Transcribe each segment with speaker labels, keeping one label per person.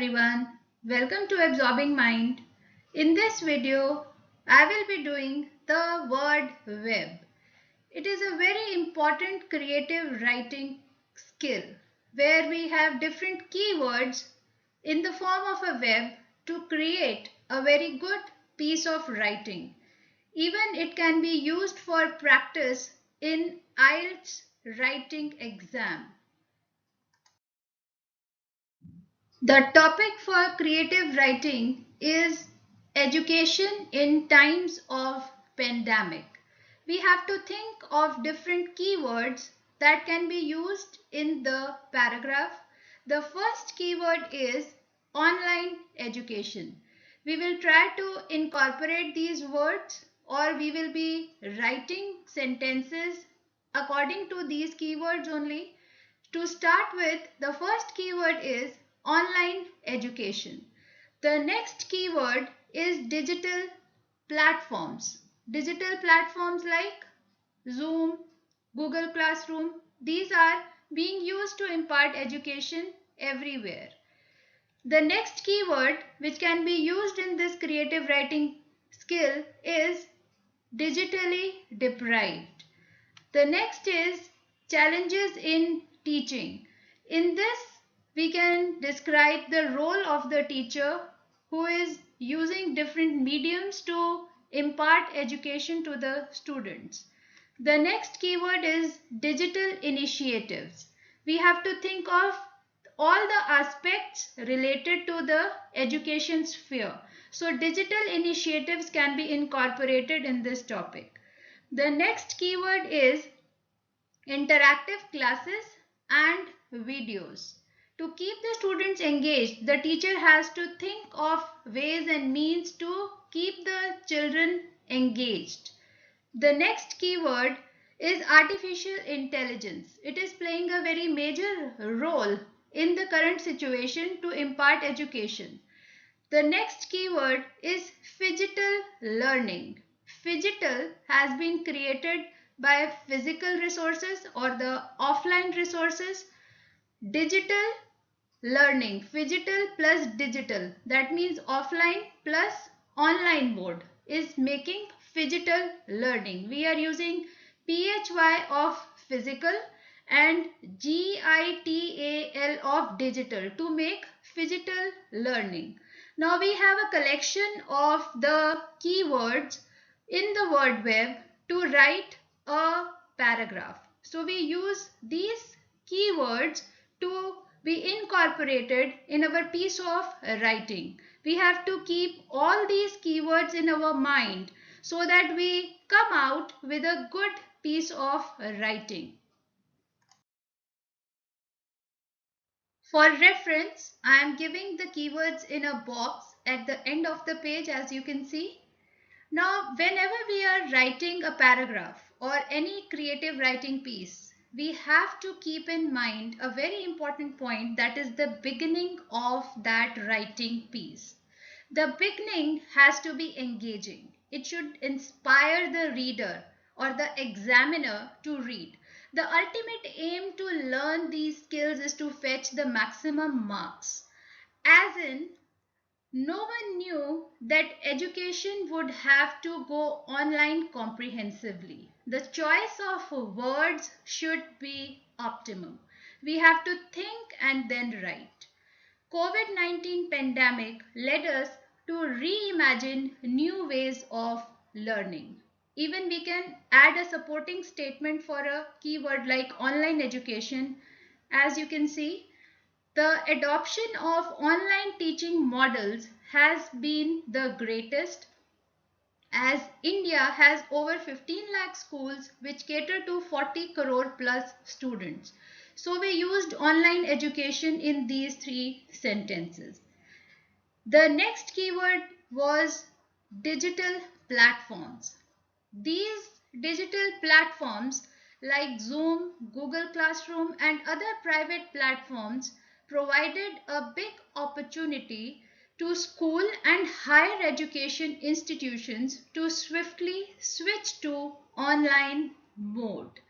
Speaker 1: everyone, welcome to Absorbing Mind. In this video, I will be doing the word web. It is a very important creative writing skill where we have different keywords in the form of a web to create a very good piece of writing. Even it can be used for practice in IELTS writing exam. The topic for creative writing is education in times of pandemic. We have to think of different keywords that can be used in the paragraph. The first keyword is online education. We will try to incorporate these words or we will be writing sentences according to these keywords only. To start with, the first keyword is online education. The next keyword is digital platforms. Digital platforms like Zoom, Google Classroom, these are being used to impart education everywhere. The next keyword which can be used in this creative writing skill is digitally deprived. The next is challenges in teaching. In this, we can describe the role of the teacher who is using different mediums to impart education to the students. The next keyword is digital initiatives. We have to think of all the aspects related to the education sphere. So digital initiatives can be incorporated in this topic. The next keyword is interactive classes and videos. To keep the students engaged, the teacher has to think of ways and means to keep the children engaged. The next keyword is artificial intelligence. It is playing a very major role in the current situation to impart education. The next keyword is phygital learning. Phygital has been created by physical resources or the offline resources. Digital learning, phygital plus digital, that means offline plus online mode is making phygital learning. We are using PHY of physical and GITAL of digital to make phygital learning. Now we have a collection of the keywords in the word web to write a paragraph. So we use these keywords to be incorporated in our piece of writing. We have to keep all these keywords in our mind so that we come out with a good piece of writing. For reference, I am giving the keywords in a box at the end of the page, as you can see. Now, whenever we are writing a paragraph or any creative writing piece, we have to keep in mind a very important point, that is the beginning of that writing piece. The beginning has to be engaging. It should inspire the reader or the examiner to read. The ultimate aim to learn these skills is to fetch the maximum marks. As in, no one knew that education would have to go online comprehensively. The choice of words should be optimum. We have to think and then write. COVID-19 pandemic led us to reimagine new ways of learning. Even we can add a supporting statement for a keyword like online education. As you can see, the adoption of online teaching models has been the greatest, as India has over 15 lakh schools which cater to 40 crore plus students. So we used online education in these three sentences. The next keyword was digital platforms. These digital platforms like Zoom, Google Classroom, and other private platforms provided a big opportunity to school and higher education institutions to swiftly switch to online mode.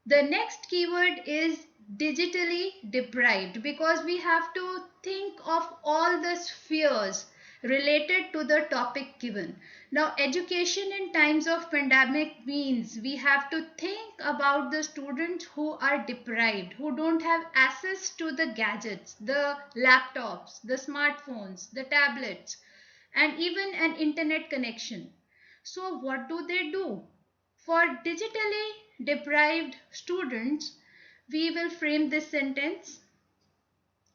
Speaker 1: The next keyword is digitally deprived, because we have to think of all the spheres related to the topic given. Now, education in times of pandemic means we have to think about the students who are deprived, who don't have access to the gadgets, the laptops, the smartphones, the tablets, and even an internet connection. So, what do they do? For digitally deprived students, we will frame this sentence: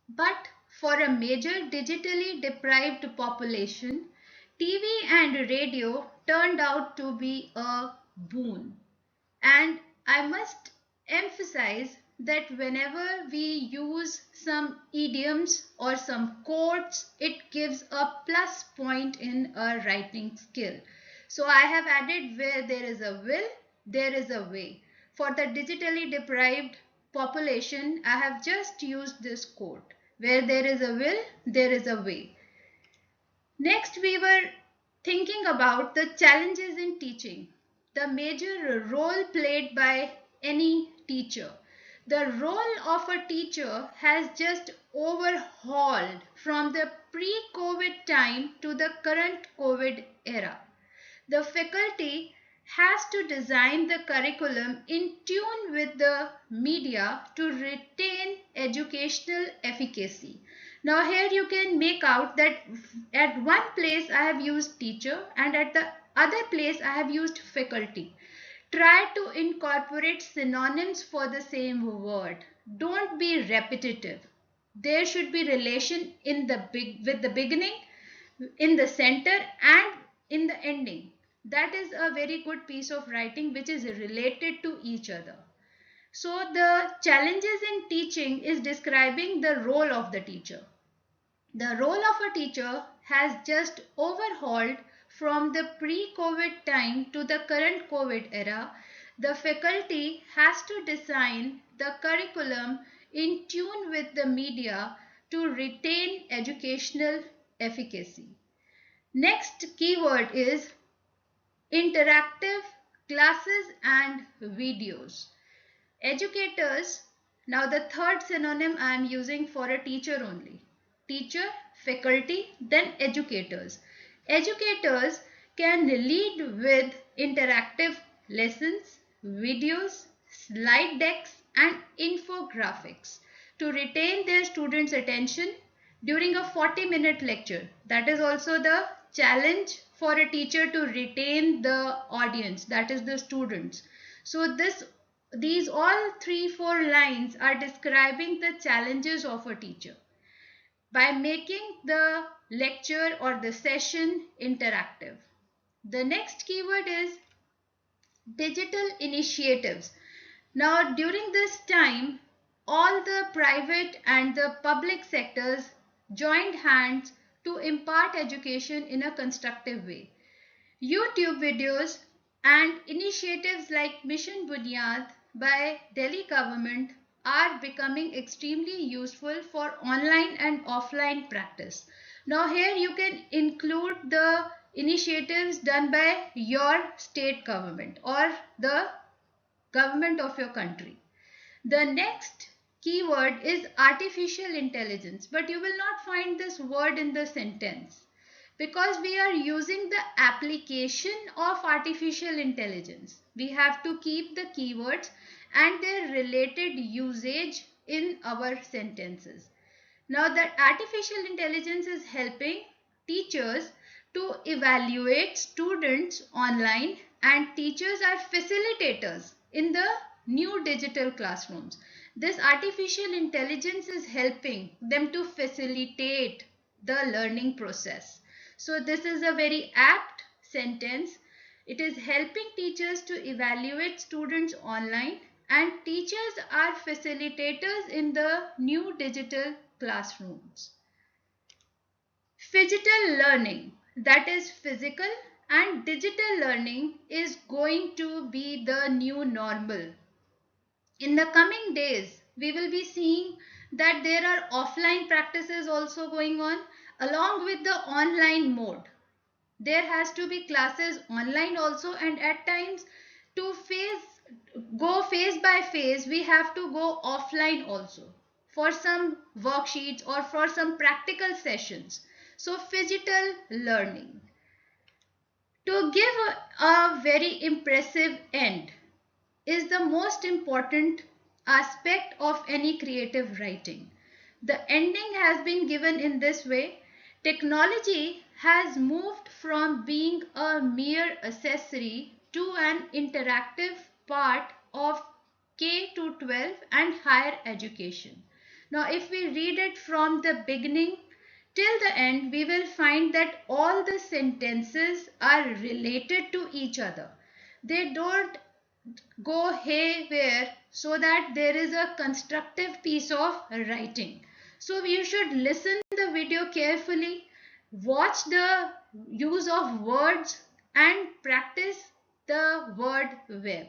Speaker 1: but for a major digitally deprived population, TV and radio turned out to be a boon. And I must emphasize that whenever we use some idioms or some quotes, it gives a plus point in a writing skill. So I have added: where there is a will, there is a way. For the digitally deprived population, I have just used this quote: where there is a will, there is a way. Next, we were thinking about the challenges in teaching, the major role played by any teacher. The role of a teacher has just overhauled from the pre COVID time to the current COVID era. The faculty has to design the curriculum in tune with the media to retain educational efficacy. Now, here you can make out that at one place I have used teacher and at the other place I have used faculty. Try to incorporate synonyms for the same word. Don't be repetitive. There should be relation in the with the beginning, in the center, and in the ending. That is a very good piece of writing which is related to each other. So the challenges in teaching is describing the role of the teacher. The role of a teacher has just overhauled from the pre-COVID time to the current COVID era. The faculty has to design the curriculum in tune with the media to retain educational efficacy. Next keyword is interactive classes and videos. Educators, now the third synonym I am using for a teacher only. Teacher, faculty, then educators. Educators can lead with interactive lessons, videos, slide decks, and infographics to retain their students' attention during a 40-minute lecture. That is also the challenge for a teacher, to retain the audience, that is the students. So these all 3-4 lines are describing the challenges of a teacher by making the lecture or the session interactive. The next keyword is digital initiatives. Now, during this time, all the private and the public sectors joined hands to impart education in a constructive way. YouTube videos and initiatives like Mission Bunyad by Delhi government are becoming extremely useful for online and offline practice. Now here you can include the initiatives done by your state government or the government of your country. The next keyword is artificial intelligence, but you will not find this word in the sentence because we are using the application of artificial intelligence. We have to keep the keywords and their related usage in our sentences. Now, that artificial intelligence is helping teachers to evaluate students online, and teachers are facilitators in the new digital classrooms. This artificial intelligence is helping them to facilitate the learning process. So, this is a very apt sentence. It is helping teachers to evaluate students online, and teachers are facilitators in the new digital classrooms. Phygital learning, that is physical and digital learning, is going to be the new normal. In the coming days, we will be seeing that there are offline practices also going on along with the online mode. There has to be classes online also, and at times to face go phase by phase, we have to go offline also for some worksheets or for some practical sessions. So, phygital learning. To give a very impressive end is the most important aspect of any creative writing. The ending has been given in this way. Technology has moved from being a mere accessory to an interactive part of K to 12 and higher education. Now, if we read it from the beginning till the end, we will find that all the sentences are related to each other. They don't go haywire, so that there is a constructive piece of writing. So you should listen the video carefully, watch the use of words and practice the word web.